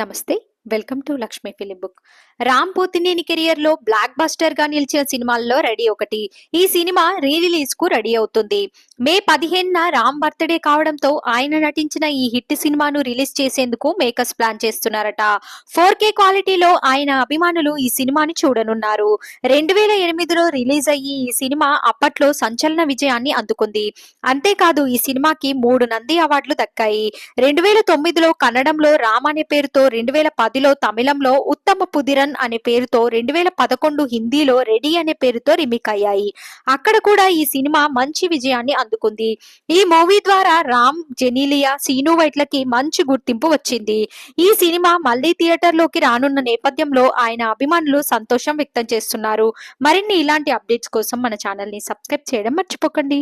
నమస్తే. Welcome to Lakshmi film book. Ram Pothineni career లో blockbuster గా నిలిచిన సినిమాల్లో రెడీ ఒకటి. ఈ సినిమా రీ రిలీజ్ కు రెడీ అవుతుంది. మే 15న రామ్ బర్త్డే కావడంతో ఆయన నటించిన ఈ హిట్ సినిమాను రిలీజ్ చేసేందుకు మేకర్స్ ప్లాన్ చేస్తున్నారట. 4K క్వాలిటీలో ఆయన అభిమానులు ఈ సినిమాని చూడనున్నారు. 2008లో రిలీజ్ అయ్యి ఈ సినిమా అప్పట్లో సంచలన విజయాన్ని అందుకుంది. అంతేకాదు ఈ సినిమాకి 3 నంది అవార్డులు దక్కాయి. 2009లో కన్నడంలో రామ్ అనే పేరుతో, 2010లో తమిళంలో ఉత్తమ పుదిరన్ అనే పేరుతో, 2011 హిందీలో రెడీ అనే పేరుతో రీమేక్ అయ్యాయి. అక్కడ కూడా ఈ సినిమా మంచి విజయాన్ని అందుకుంది. ఈ మూవీ ద్వారా రామ్, జెనీలియా, సీను వైట్లకి మంచి గుర్తింపు వచ్చింది. ఈ సినిమా మళ్ళీ థియేటర్లోకి రానున్న నేపథ్యంలో ఆయన అభిమానులు సంతోషం వ్యక్తం చేస్తున్నారు. మరిన్ని ఇలాంటి అప్డేట్స్ కోసం మన ఛానల్ ని సబ్స్క్రైబ్ చేయడం మర్చిపోకండి.